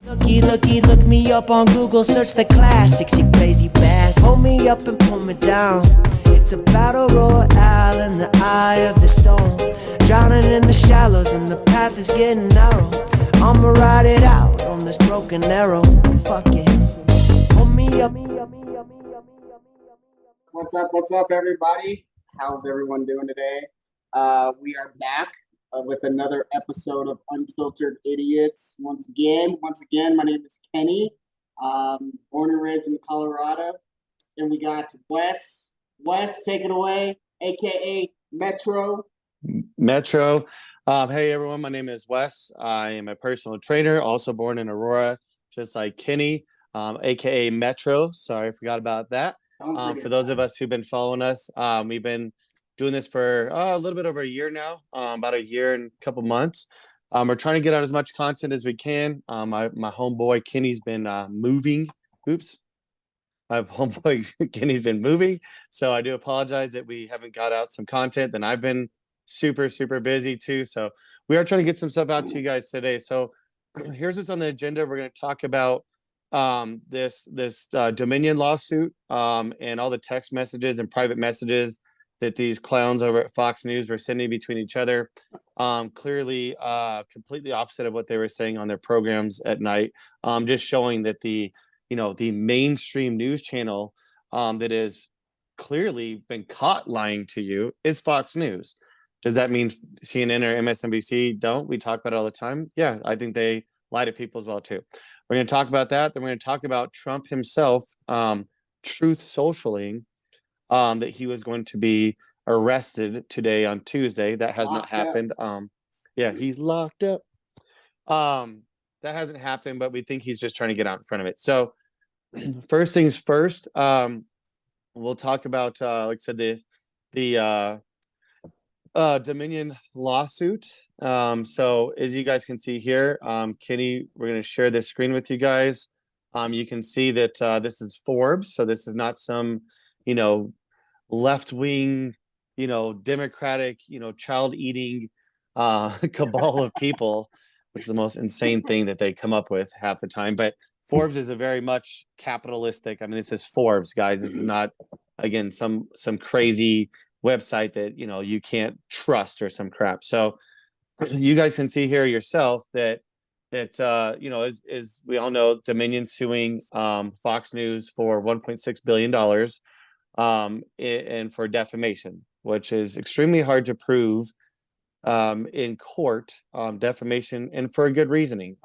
Look me up on Google, search the classics, you crazy bass. Hold me up and pull me down. It's a battle royale in the eye of the storm. Drowning in the shallows when the path is getting narrow. I'ma ride it out on this broken arrow. Fuck it. Hold me up. What's up, everybody? How's everyone doing today? We are back with another episode of Unfiltered Idiots. Once again, my name is Kenny. Born and raised in Colorado. And we got Wes. Wes, take it away, aka Metro. Hey everyone, my name is Wes. I am a personal trainer, also born in Aurora, just like Kenny, aka Metro. Sorry, I forgot about that. For those of us who've been following us, we've been doing this for a little bit over a year now, about a year and a couple months. We're trying to get out as much content as we can. My homeboy Kenny's been moving. My homeboy Kenny's been moving, so I do apologize that we haven't got out some content. Then I've been super busy too, so we are trying to get some stuff out to you guys today. So here's what's on the agenda. We're going to talk about this Dominion lawsuit, and all the text messages and private messages that these clowns over at Fox News were sending between each other. Clearly completely opposite of what they were saying on their programs at night. Just showing that the mainstream news channel that has clearly been caught lying to you is Fox News. Does that mean CNN or MSNBC don't? We talk about it all the time. Yeah, I think they lie to people as well too. We're going to talk about that. Then we're going to talk about Trump himself, truth socialing, that he was going to be arrested today on Tuesday. That has not happened. Yeah, he's locked up. That hasn't happened, but we think he's just trying to get out in front of it. So first things first, we'll talk about, like I said, the Dominion lawsuit. So as you guys can see here, Kenny, we're going to share this screen with you guys. You can see that this is Forbes. So this is not some, left-wing, Democratic, child-eating cabal of people, which is the most insane thing that they come up with half the time. But Forbes is a very much capitalistic. I mean, this is Forbes, guys. This is not, again, some crazy website that you can't trust or some crap. So you guys can see here yourself that as we all know, Dominion suing Fox News for $1.6 billion and for defamation, which is extremely hard to prove in court, defamation, and for a good reasoning.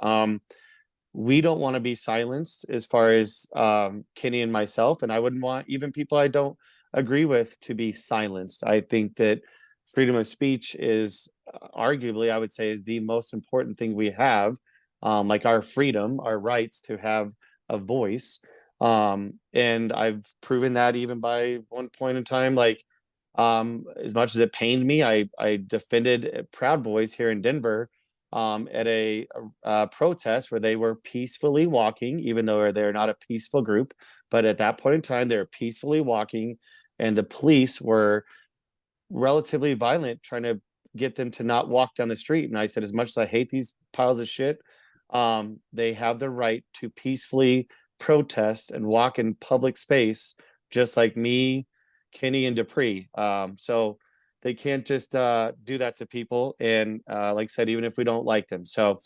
We don't want to be silenced as far as Kenny and myself, and I wouldn't want even people I don't agree with to be silenced. I think that freedom of speech is arguably, I would say, is the most important thing we have, like our freedom, our rights to have a voice. And I've proven that even by one point in time, like as much as it pained me, I defended Proud Boys here in Denver at a protest where they were peacefully walking, even though they're not a peaceful group. But at that point in time, they were peacefully walking, and the police were relatively violent, trying to get them to not walk down the street. And I said, as much as I hate these piles of shit, they have the right to peacefully protest and walk in public space, just like me, Kenny, and Dupree. So they can't just do that to people. And like I said, even if we don't like them. So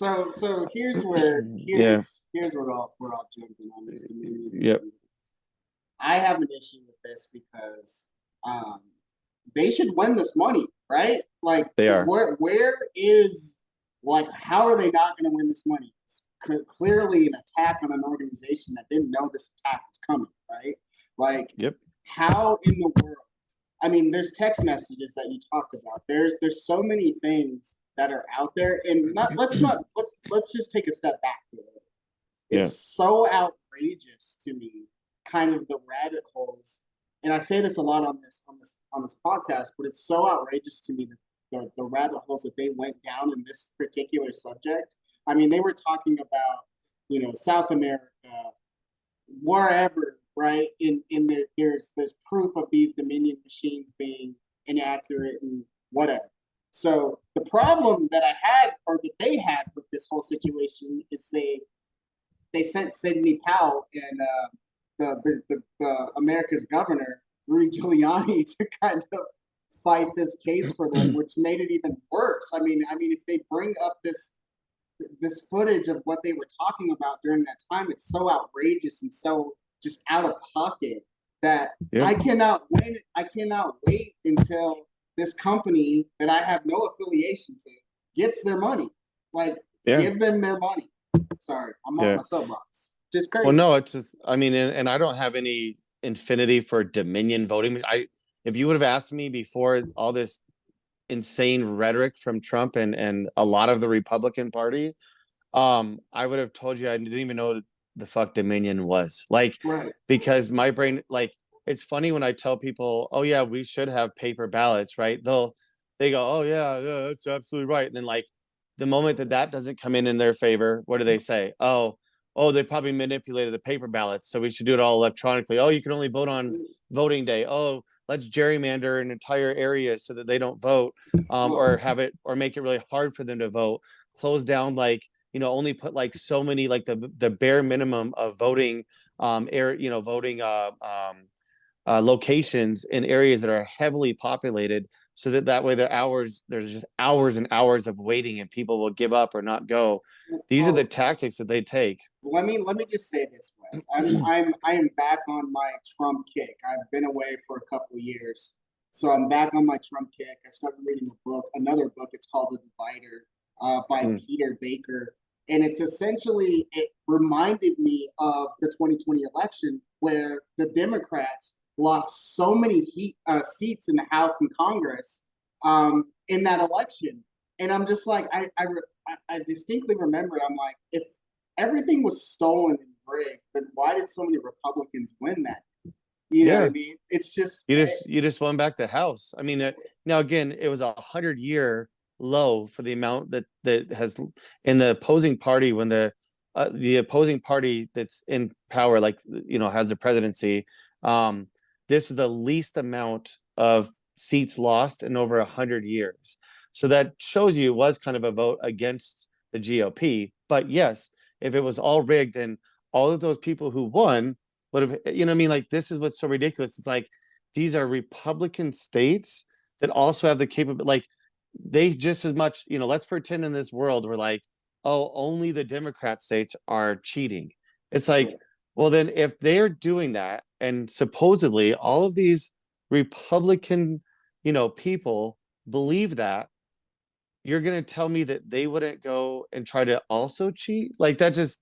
here's where we're all jumping on this Dominion. Yep. I have an issue with this because they should win this money, right? Like, they are. Where is, like, how are they not going to win this money? It's clearly an attack on an organization that didn't know this attack was coming, right? Like, yep. How in the world? I mean, there's text messages that you talked about. There's so many things that are out there, and let's just take a step back for a minute. It's so outrageous to me, kind of the rabbit holes, and I say this a lot on this podcast, but it's so outrageous to me that the rabbit holes that they went down in this particular subject. I mean, they were talking about, South America, wherever, right? There's proof of these Dominion machines being inaccurate and whatever. So the problem that I had, or that they had with this whole situation, is they they sent Sidney Powell and the America's governor, Rudy Giuliani, to kind of fight this case for them, which made it even worse. I mean, if they bring up this footage of what they were talking about during that time, it's so outrageous and so just out of pocket that I cannot wait until this company that I have no affiliation to gets their money. Like, give them their money. Sorry, I'm on my soapbox. Just crazy. Well, no, it's just, I mean, and I don't have any infinity for Dominion voting. If you would have asked me before all this insane rhetoric from Trump and a lot of the Republican Party, I would have told you I didn't even know the fuck Dominion was. Like, because my brain, like, it's funny when I tell people, oh yeah, we should have paper ballots, right? They go, oh yeah, that's absolutely right. And then, like, the moment that doesn't come in their favor, what do they say? Oh, they probably manipulated the paper ballots, so we should do it all electronically. Oh, you can only vote on voting day. Oh, let's gerrymander an entire area so that they don't vote, or have it, or make it really hard for them to vote. Close down, like, only put like so many, like the bare minimum of voting, locations in areas that are heavily populated, so that way there's just hours and hours of waiting, and people will give up or not go. These are the tactics that they take. Let me just say this, Wes. I am back on my Trump kick. I've been away for a couple of years, so I'm back on my Trump kick. I started reading another book. It's called The Divider, by Peter Baker, and it reminded me of the 2020 election, where the Democrats lost so many seats in the House and Congress in that election. And I'm just like, I distinctly remember, I'm like, if everything was stolen and rigged, then why did so many Republicans win that? You know what I mean? It's just you just won back the House. I mean, now again, it was 100-year low for the amount that has in the opposing party, when the opposing party that's in power, like, has the presidency. This is the least amount of seats lost in over 100 years. So that shows you it was kind of a vote against the GOP. But yes, if it was all rigged, then all of those people who won would have, like, this is what's so ridiculous. It's like, these are Republican states that also have the capability, like, they just as much, let's pretend in this world we're like, oh, only the Democrat states are cheating. It's like, well, then if they're doing that, and supposedly all of these Republican, people believe that, you're going to tell me that they wouldn't go and try to also cheat? Like, that's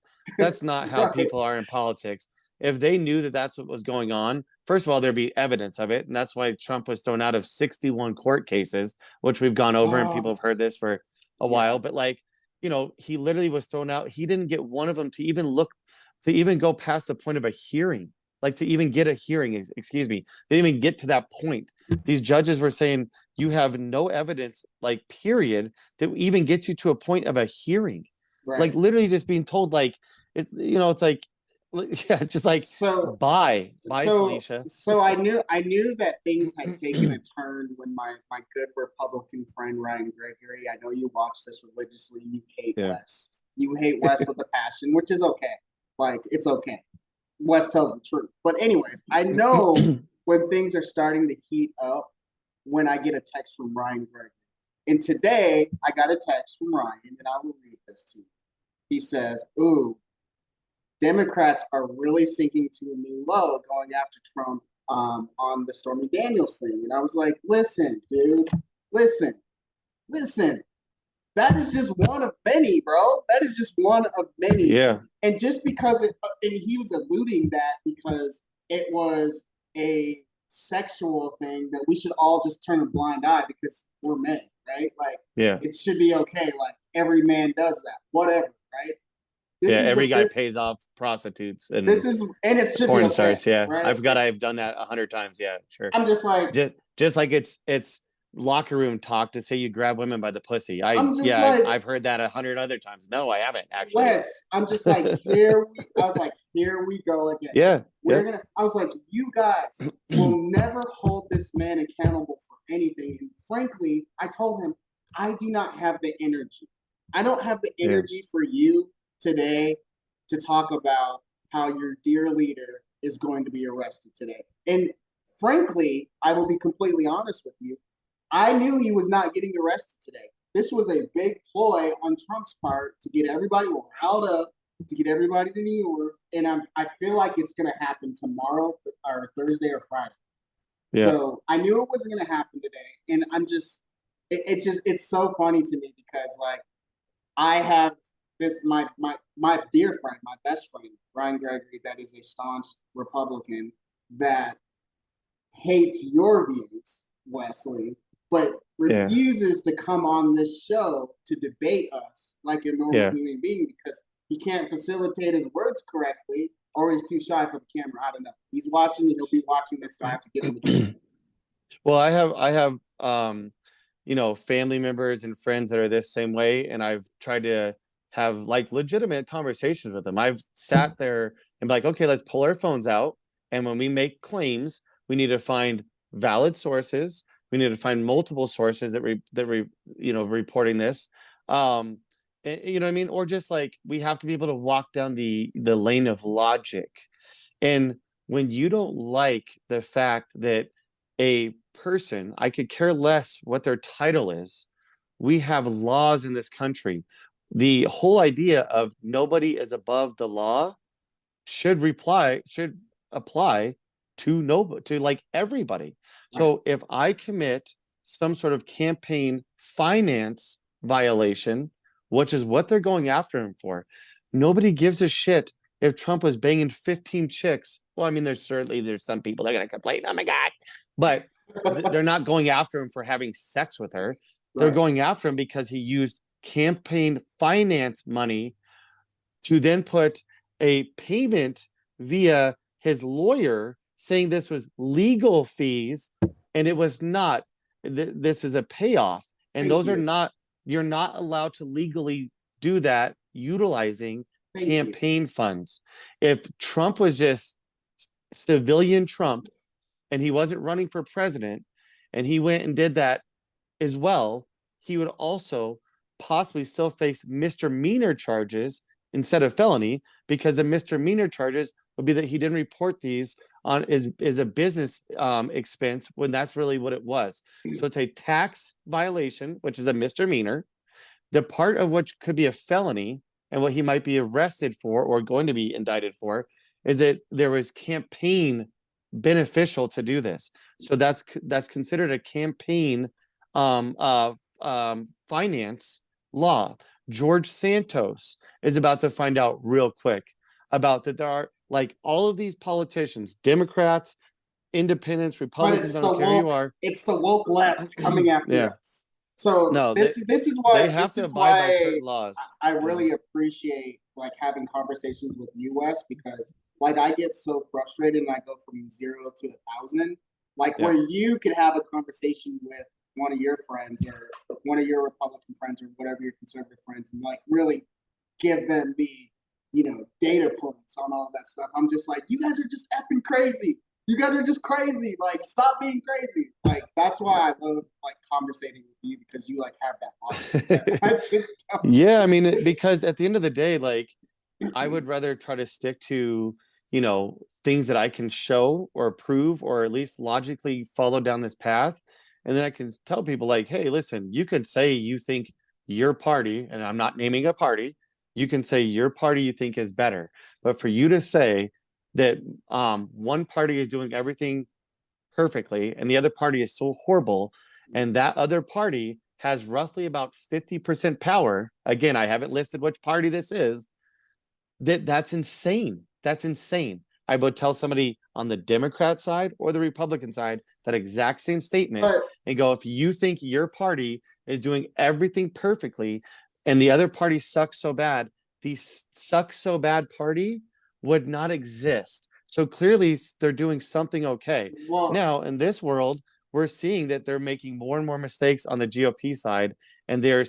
not how people are in politics. If they knew that that's what was going on, first of all, there'd be evidence of it. And that's why Trump was thrown out of 61 court cases, which we've gone over, and people have heard this for a while. But, like, he literally was thrown out. He didn't get one of them to even go past the point of a hearing, like, to even get a hearing, excuse me. They didn't even get to that point. These judges were saying, you have no evidence, like, period, that even gets you to a point of a hearing. Like, literally just being told, like, it's, it's like, yeah, just like, bye, Felicia. So I knew that things had taken a turn when my good Republican friend Ryan Gregory, I know you watch this religiously, you hate Wes. You hate Wes with a passion, which is okay. Like, it's okay. Wes tells the truth. But anyways, I know when things are starting to heat up when I get a text from Ryan Gregory. And today I got a text from Ryan, and I will read this to you. He says, ooh, Democrats are really sinking to a new low going after Trump on the Stormy Daniels thing. And I was like, listen, dude, listen. That is just one of many, bro. That is just one of many. Yeah. And just because and he was alluding that because it was a sexual thing, that we should all just turn a blind eye because we're men, right? Like, it should be okay. Like, every man does that, whatever, right? Every guy pays off prostitutes and it should porn be okay, stars. Yeah, right? I forgot I've done that 100 times. Yeah, sure. I'm just like, just like it's locker room talk to say you grab women by the pussy. I've heard that 100 other times. No, I haven't actually. Wes, I'm just like, here we go again. Yeah, I was like, you guys will never hold this man accountable for anything. And frankly, I told him, I do not have the energy. I don't have the energy for you today to talk about how your dear leader is going to be arrested today. And frankly, I will be completely honest with you. I knew he was not getting arrested today. This was a big ploy on Trump's part to get everybody riled up, to get everybody to New York, and I feel like it's going to happen tomorrow or Thursday or Friday. Yeah. So I knew it wasn't going to happen today, and I'm just, it's so funny to me because like I have this my dear friend, my best friend, Ryan Gregory, that is a staunch Republican that hates your views, Wesley, but refuses to come on this show to debate us like a normal human being because he can't facilitate his words correctly or he's too shy for the camera. I don't know. He'll be watching this, so I have to get him again. Well, I have family members and friends that are this same way, and I've tried to have like legitimate conversations with them. I've sat there and be like, okay, let's pull our phones out, and when we make claims, we need to find valid sources. We need to find multiple sources that reporting this. You know what I mean? Or just like we have to be able to walk down the lane of logic. And when you don't like the fact that a person, I could care less what their title is, we have laws in this country. The whole idea of nobody is above the law should apply to like everybody. So if I commit some sort of campaign finance violation, which is what they're going after him for, nobody gives a shit if Trump was banging 15 chicks. Well, I mean, there's some people that are going to complain, oh my God, but they're not going after him for having sex with her. They're going after him because he used campaign finance money to then put a payment via his lawyer saying this was legal fees, and it was not. This is a payoff, and you're not allowed to legally do that utilizing campaign funds. If Trump was just civilian Trump and he wasn't running for president and he went and did that as well, he would also possibly still face misdemeanor charges instead of felony, because the misdemeanor charges would be that he didn't report these on is a business expense when that's really what it was. So it's a tax violation, which is a misdemeanor. The part of which could be a felony and what he might be arrested for or going to be indicted for is that there was campaign beneficial to do this. So that's considered a campaign finance law. George Santos is about to find out real quick about that there are like all of these politicians, Democrats, independents, Republicans, I don't care who you are. It's the woke left coming after us. So no, this is why they have to abide by certain laws. I really appreciate like having conversations with you, Wes, because like I get so frustrated and I go from 0 to 1,000. Like where you could have a conversation with one of your friends or one of your Republican friends or whatever your conservative friends and like really give them the data points on all that stuff. I'm just like, you guys are just effing crazy. You guys are just crazy. Like, stop being crazy. Like, that's why I love like conversating with you, because you like have that logic. I mean, because at the end of the day, like I would rather try to stick to, things that I can show or prove or at least logically follow down this path. And then I can tell people like, hey, listen, you could say you think your party, and I'm not naming a party, you can say your party you think is better. But for you to say that one party is doing everything perfectly and the other party is so horrible, and that other party has roughly about 50% power, again, I haven't listed which party this is, that's insane. That's insane. I would tell somebody on the Democrat side or the Republican side that exact same statement and go, if you think your party is doing everything perfectly and the other party sucks so bad, the suck so bad party would not exist. So clearly they're doing something okay. Well, now in this world, we're seeing that they're making more and more mistakes on the GOP side, and they're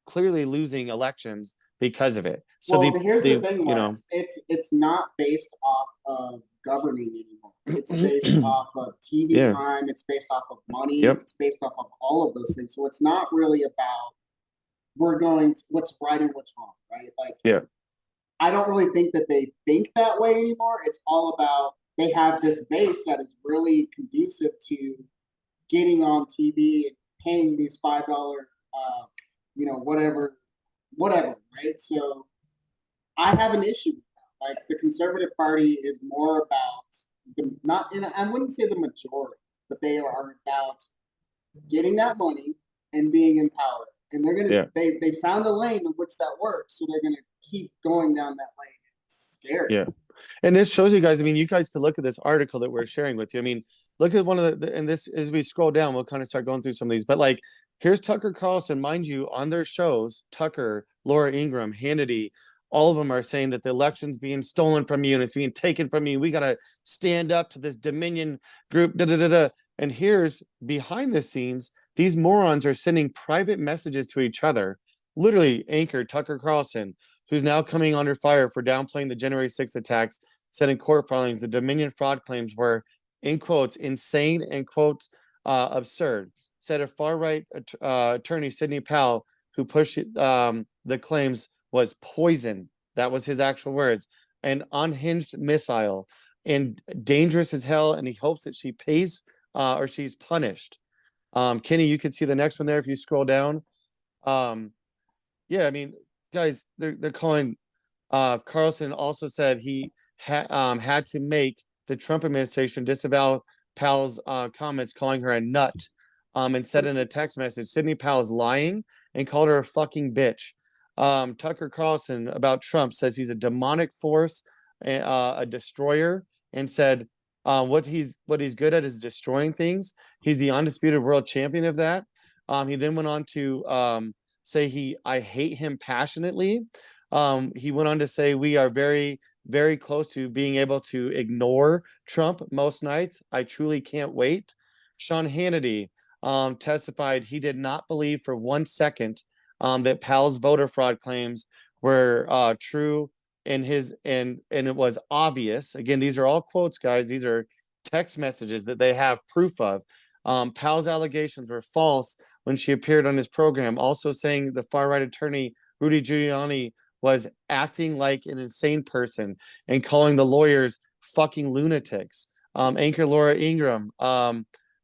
clearly losing elections because of it. So here's the thing, Wes. It's not based off of governing anymore. It's based off of TV time. It's based off of money. It's based off of all of those things. So it's not really about what's right and what's wrong, right? Like I don't really think that they think that way anymore. It's all about they have this base that is really conducive to getting on TV and paying these $5, whatever, right? So I have an issue with that. Like the Conservative Party is more about I wouldn't say the majority, but they are about getting that money and being in power. And they're gonna they found a lane in which that works, so they're gonna keep going down that lane. It's scary. Yeah. And this shows you guys, I mean, you guys can look at this article that we're sharing with you. I mean, look at one of and this, as we scroll down, we'll kind of start going through some of these. But like, here's Tucker Carlson, mind you, on their shows, Tucker, Laura Ingraham, Hannity, all of them are saying that the election's being stolen from you and it's being taken from you. We got to stand up to this Dominion group. And here's behind the scenes, these morons are sending private messages to each other. Literally, anchor Tucker Carlson, who's now coming under fire for downplaying the January 6th attacks, said in court filings the Dominion fraud claims were, in quotes, insane and quotes, absurd. Said a far-right attorney, Sidney Powell, who pushed the claims was poison. That was his actual words. An unhinged missile and dangerous as hell, and he hopes that she pays or she's punished. Kenny, you can see the next one there if you scroll down. Yeah, I mean, guys, they're calling Carlson also said he had to make the Trump administration disavow Powell's comments, calling her a nut, and said in a text message, Sidney Powell's lying and called her a fucking bitch. Tucker Carlson about Trump says he's a demonic force, a destroyer, and said what he's good at is destroying things. He's the undisputed world champion of that. He then went on to say I hate him passionately. He went on to say we are very, very close to being able to ignore Trump most nights. I truly can't wait. Sean Hannity testified he did not believe for 1 second that Powell's voter fraud claims were true, and it was obvious. Again, these are all quotes, guys. These are text messages that they have proof of. Powell's allegations were false when she appeared on his program, also saying the far-right attorney Rudy Giuliani was acting like an insane person and calling the lawyers fucking lunatics. Anchor Laura Ingraham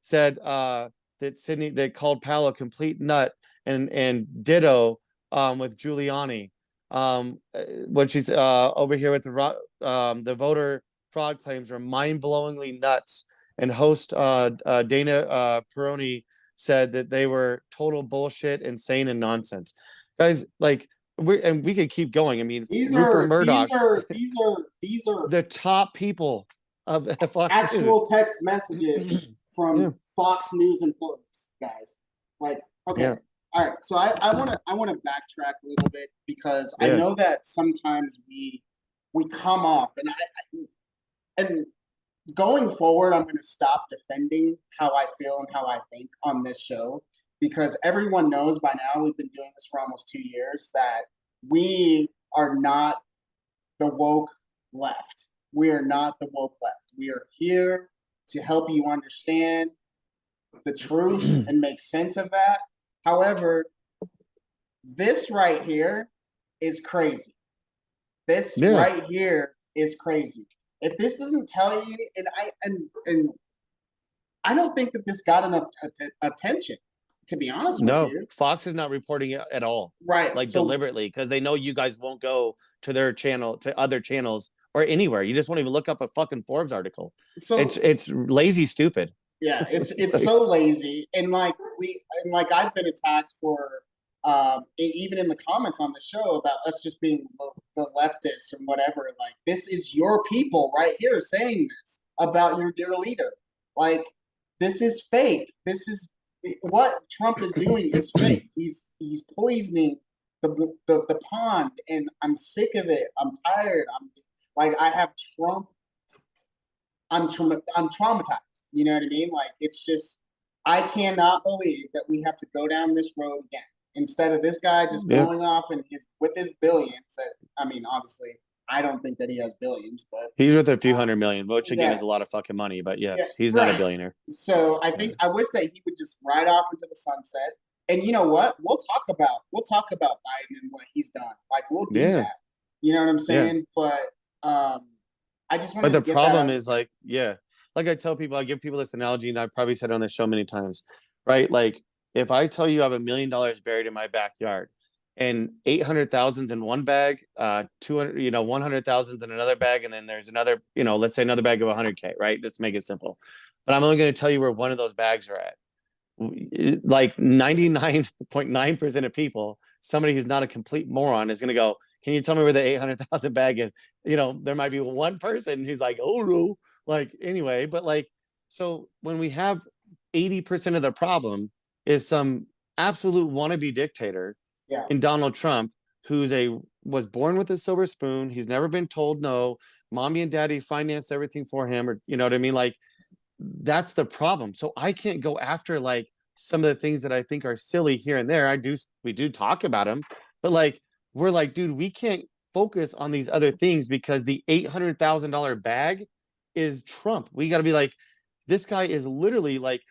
said that called Powell a complete nut, and ditto with Giuliani. What she's over here with the voter fraud claims are mind-blowingly nuts. And host Dana Peroni said that they were total bullshit, insane, and nonsense. Guys, like we could keep going. I mean, Rupert Murdoch, these are the top people of Fox actual News. Text messages from Fox News employees, guys. Like, okay. Yeah. All right, so I want to backtrack a little bit because I know that sometimes we come off, and going forward, I'm going to stop defending how I feel and how I think on this show, because everyone knows by now, we've been doing this for almost 2 years, that we are not the woke left. We are not the woke left. We are here to help you understand the truth and make sense of that. However, this right here is crazy. This right here is crazy. If this doesn't tell you, and I don't think that this got enough attention, to be honest with you. Fox is not reporting it at all. Right. Like deliberately, because they know you guys won't go to their channel, to other channels, or anywhere. You just won't even look up a fucking Forbes article. So it's lazy, stupid. Yeah, it's like, so lazy. And like I've been attacked for even in the comments on the show about us just being the leftists and whatever. Like, this is your people right here saying this about your dear leader. Like, this is fake. This is what Trump is doing is fake. He's poisoning the pond, and I'm sick of it. I'm tired. I have Trump. I'm traumatized. You know what I mean? Like, it's just, I cannot believe that we have to go down this road again. Instead of this guy just going off and with his billions. That, I mean, obviously, I don't think that he has billions, but he's worth a few $100 million, which again is a lot of fucking money. But he's not a billionaire. So I think I wish that he would just ride off into the sunset. And you know what? We'll talk about Biden and what he's done. Like, we'll do that. You know what I'm Yeah. saying? But I just But wanted the to get that problem out. is like, yeah, like I tell people, I give people this analogy, and I've probably said it on the show many times, right? Like if I tell you I have $1 million buried in my backyard and 800,000 in one bag, 200, 100,000 in another bag, and then there's another, let's say another bag of 100K, right? Just to make it simple. But I'm only going to tell you where one of those bags are at. Like 99.9% of people, somebody who's not a complete moron is going to go, can you tell me where the 800,000 bag is? There might be one person who's like, oh no, like anyway, but like, so when we have 80% of the problem is some absolute wannabe dictator Yeah. in Donald Trump, was born with a silver spoon. He's never been told no. Mommy and daddy financed everything for him, or you know what I mean? Like, that's the problem. So I can't go after like some of the things that I think are silly here and there. We do talk about them, but like we're like, dude, we can't focus on these other things because the $800,000 bag is Trump. We got to be like, this guy is literally like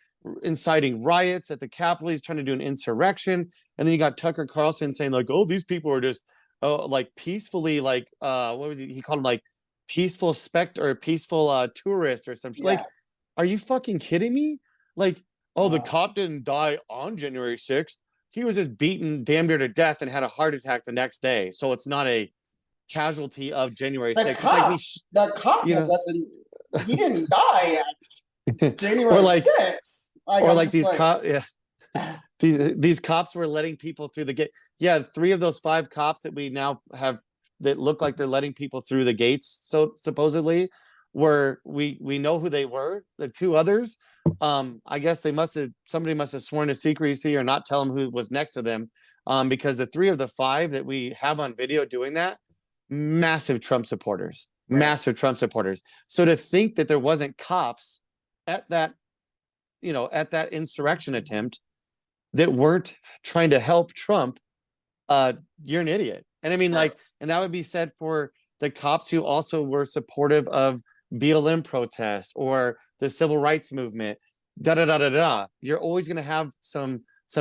inciting riots at the Capitol. He's trying to do an insurrection, and then you got Tucker Carlson saying like, oh, these people are just like peacefully like what was he called them like peaceful tourists or something Yeah. like. Are you fucking kidding me? Like, oh, the Uh, cop didn't die on January 6th. He was just beaten damn near to death and had a heart attack the next day. So it's not a casualty of January the 6th. It's like cop you know, wasn't. He didn't die or January like, 6th. Like or I'm like just these like, cops, yeah, these cops were letting people through the gate. Yeah, 3 of those 5 cops that we now have that look like they're letting people through the gates, so supposedly, were we know who they were. The 2 others, I guess somebody must have sworn to secrecy or not tell them who was next to them, because the 3 of the 5 that we have on video doing that, massive Trump supporters, right. massive Trump supporters. So to think that there wasn't cops at that, at that insurrection attempt that weren't trying to help Trump, you're an idiot. And I mean, Right. like, and that would be said for the cops who also were supportive of BLM protests or the civil rights movement. Da da da da da. You're always going to have some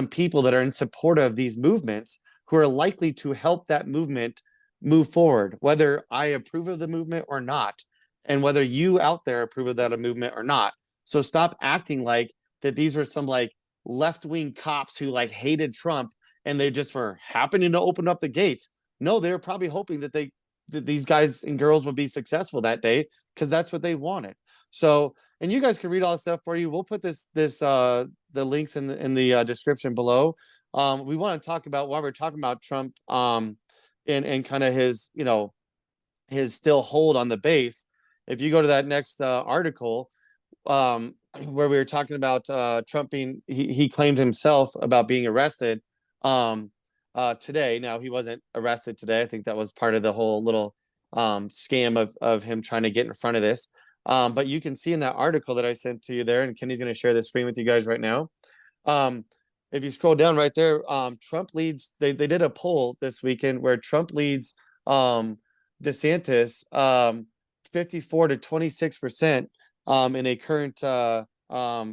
people that are in support of these movements who are likely to help that movement move forward, whether I approve of the movement or not, and whether you out there approve of that movement or not. So stop acting like that these were some like left-wing cops who like hated Trump and they just were happening to open up the gates. No, they were probably hoping that these guys and girls would be successful that day because that's what they wanted. So, and you guys can read all this stuff for you. We'll put the links in the description below. We want to talk about while we're talking about Trump, and kind of his his still hold on the base. If you go to that next article, where we were talking about Trump being he claimed himself about being arrested today. Now he wasn't arrested today. I think that was part of the whole little scam of him trying to get in front of this. But you can see in that article that I sent to you there, and Kenny's going to share the screen with you guys right now. If you scroll down right there, Trump leads. They did a poll this weekend where Trump leads DeSantis 54 to 26%, in a current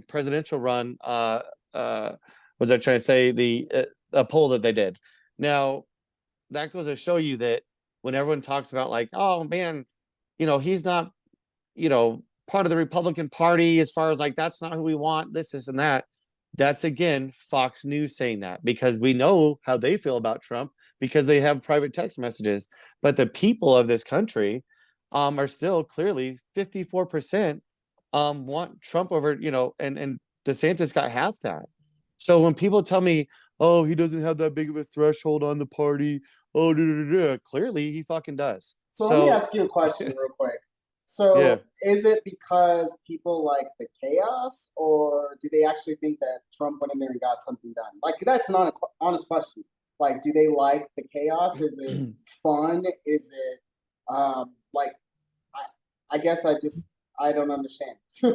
presidential run. Was I trying to say a poll that they did? Now that goes to show you that when everyone talks about like, oh man, he's not, part of the Republican Party as far as like that's not who we want. This and that. That's again Fox News saying that because we know how they feel about Trump because they have private text messages. But the people of this country are still clearly 54% want Trump over, and DeSantis got half that. So when people tell me, oh, he doesn't have that big of a threshold on the party, oh, clearly he fucking does. So let me ask you a question real quick. So Yeah. is it because people like the chaos, or do they actually think that Trump went in there and got something done? Like that's not an honest question. Like, do they like the chaos? Is it fun? Is it like I guess I don't understand. I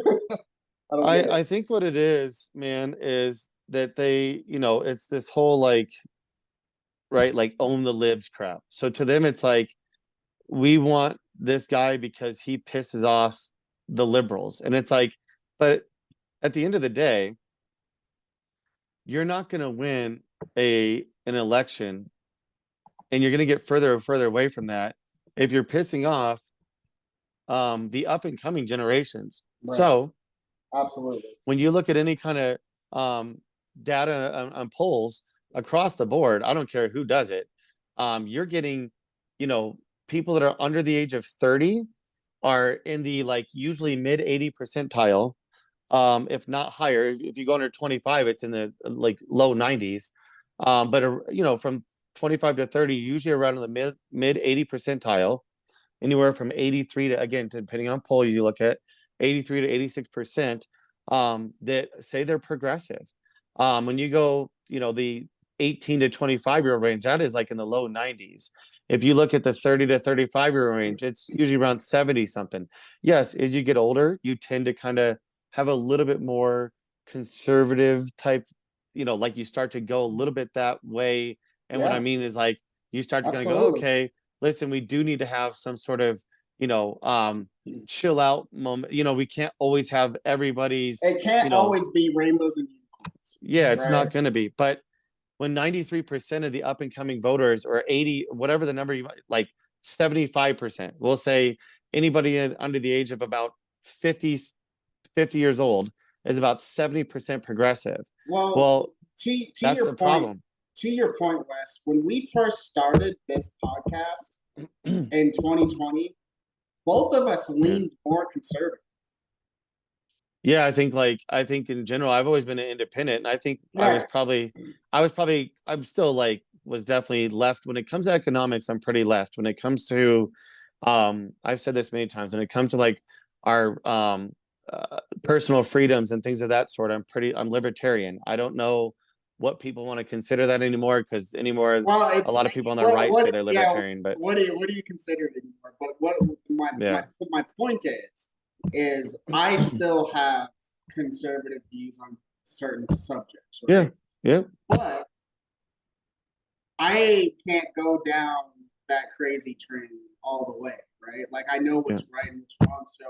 don't get it. I think what it is, man, is that they, it's this whole like, right, like own the libs crap. So to them, it's like, we want this guy because he pisses off the liberals. And it's like, but at the end of the day, you're not going to win an election, and you're going to get further and further away from that if you're pissing off the up and coming generations. Right. So Absolutely. when you look at any kind of data on polls across the board, I don't care who does it, you're getting, people that are under the age of 30 are in the like usually mid 80 percentile, if not higher. If you go under 25, it's in the like low 90s. But from 25 to 30, usually around in the mid 80 percentile, anywhere from 83 to, again, depending on poll you look at, 83 to 86%, that say they're progressive. When you go, the 18 to 25-year-old range, that is like in the low 90s. If you look at the 30 to 35-year-old range, it's usually around 70 something. Yes, as you get older, you tend to kind of have a little bit more conservative type, like you start to go a little bit that way. And what I mean is like you start to kind of go, okay, listen, we do need to have some sort of, chill out moment. We can't always have everybody's. It can't always be rainbows and unicorns. Yeah, it's not going to be. But when 93% of the up and coming voters, or 80, whatever the number, like 75%, we'll say anybody under the age of about 50 years old is about 70% progressive. Well, that's a problem. To your point, Wes, when we first started this podcast in 2020, both of us leaned more conservative. Yeah, I think in general, I've always been an independent, and I think I'm still like, was definitely left. When it comes to economics, I'm pretty left. When it comes to, I've said this many times, when it comes to like our personal freedoms and things of that sort, I'm libertarian. I don't know what people want to consider that anymore, because a lot of people on the right say they're libertarian. But what do you consider it anymore? But my point is I still have conservative views on certain subjects. Right? Yeah. But I can't go down that crazy train all the way, right? Like I know what's right and what's wrong. So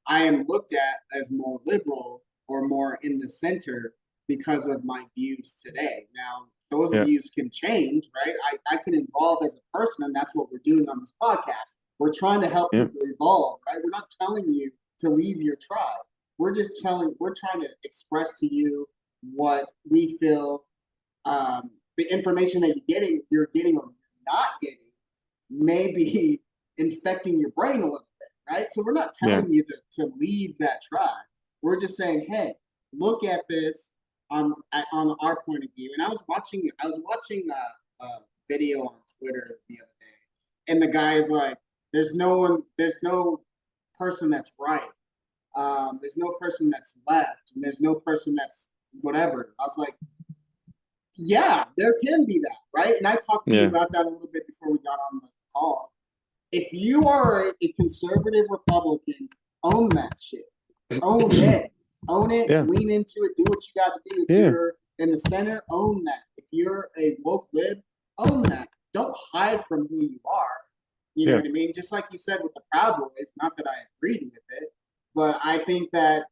I am looked at as more liberal or more in the center because of my views today. Now, those views can change, right? I can evolve as a person, and that's what we're doing on this podcast. We're trying to help people evolve, right? We're not telling you to leave your tribe. We're trying to express to you what we feel, the information that you're getting or not getting may be infecting your brain a little bit, right? So we're not telling you to leave that tribe. We're just saying, hey, look at this on our point of view. And I was watching a video on Twitter the other day, and the guy is like, there's no person that's right. There's no person that's left, and there's no person that's whatever. I was like, yeah, there can be that, right? And I talked to you about that a little bit before we got on the call. If you are a conservative Republican, own that shit. Own it. Own it. Lean into it. Do what you got to do. If you're in the center, own that. If you're a woke lib, own that. Don't hide from who you are. You know what I mean? Just like you said with the Proud Boys, not that I agreed with it, but I think that,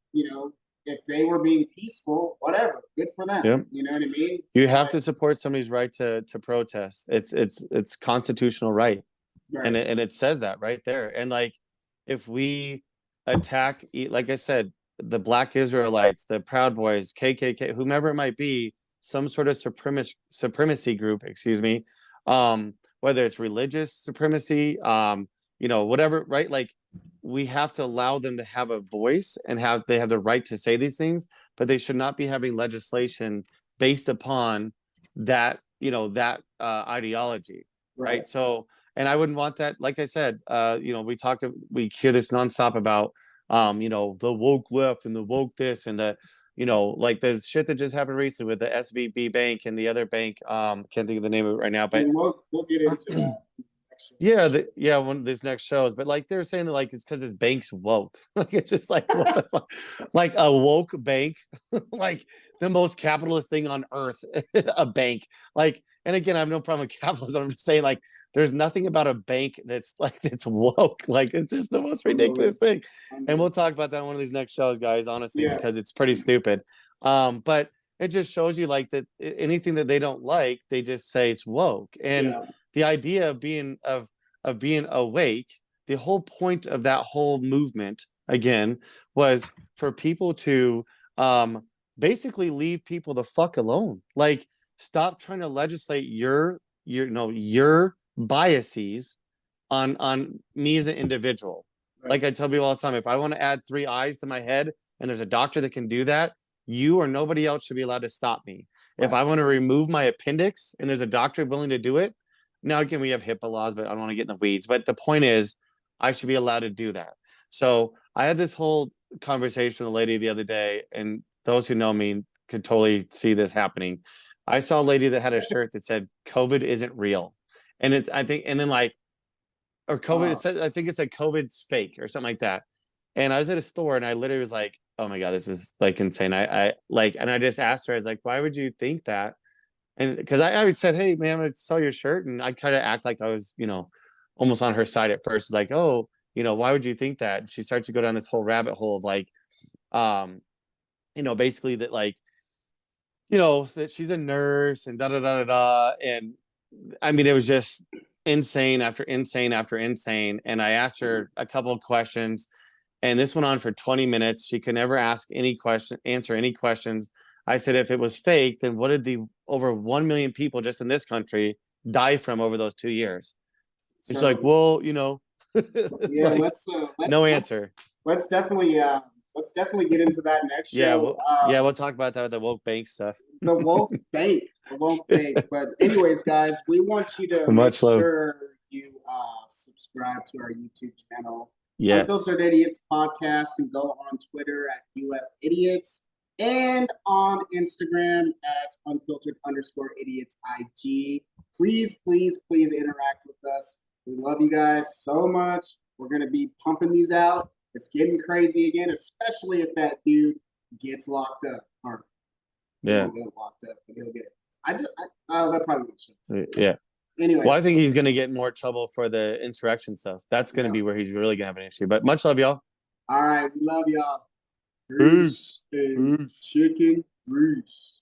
if they were being peaceful, whatever, good for them. Yep. You know what I mean? You have to support somebody's right to protest. It's constitutional right. And it says that right there. And like, if we attack, like I said, the Black Israelites, the Proud Boys, KKK, whomever it might be, some sort of supremacy group, whether it's religious supremacy, whatever, right? Like, we have to allow them to have a voice, and they have the right to say these things, but they should not be having legislation based upon that, ideology. Right. So, and I wouldn't want that. Like I said, we hear this nonstop about, the woke left and the woke this and the, like the shit that just happened recently with the SVB bank and the other bank. Can't think of the name of it right now, but we'll get into that. One of these next shows, but like they're saying that like it's because his bank's woke. Like it's just like what the fuck? Like a woke bank, like the most capitalist thing on earth, a bank. Like, and again, I have no problem with capitalism. I'm just saying, like, there's nothing about a bank that's woke. Like, it's just the most ridiculous thing. And we'll talk about that on one of these next shows, guys, honestly, because it's pretty stupid. But it just shows you like that anything that they don't like, they just say it's woke. And the idea of of being awake. The whole point of that whole movement, again, was for people to basically leave people the fuck alone. Like, stop trying to legislate your biases on me as an individual. Right. Like I tell people all the time, if I want to add 3 eyes to my head and there's a doctor that can do that, you or nobody else should be allowed to stop me. Right. If I want to remove my appendix and there's a doctor willing to do it, now again, we have HIPAA laws, but I don't want to get in the weeds. But the point is, I should be allowed to do that. So I had this whole conversation with a lady the other day, and those who know me could totally see this happening. I saw a lady that had a shirt that said COVID isn't real. And it's, I think, and then like, or COVID, I think it said COVID's fake or something like that. And I was at a store and I literally was like, oh my God, this is like insane. I like, and I just asked her, I was like, why would you think that? And because I said, hey, man, I saw your shirt. And I kind of act like I was, almost on her side at first, like, oh, why would you think that? And she starts to go down this whole rabbit hole of like, basically that like, that she's a nurse and da da da da da. And I mean, it was just insane after insane after insane. And I asked her a couple of questions, and this went on for 20 minutes. She could never answer any questions. I said, if it was fake, then what did the over 1 million people just in this country die from over those 2 years? So, she's like, well, yeah, like, let's no answer. Let's definitely get into that next Yeah, show. we'll talk about that with the woke bank stuff. The woke bank. But anyways, guys, we want you to make sure you subscribe to our YouTube channel, yes. Unfiltered Idiots Podcast, and go on Twitter at UF Idiots and on Instagram at Unfiltered_Idiots IG. Please, please, please interact with us. We love you guys so much. We're going to be pumping these out. It's getting crazy again, especially if that dude gets locked up. Or yeah, he'll get locked up, but he'll get it. That probably makes sense. Yeah. Anyway, well, I think he's going to get more trouble for the insurrection stuff. That's going to be where he's really going to have an issue. But much love, y'all. All right, we love y'all. Peace. Chicken grease.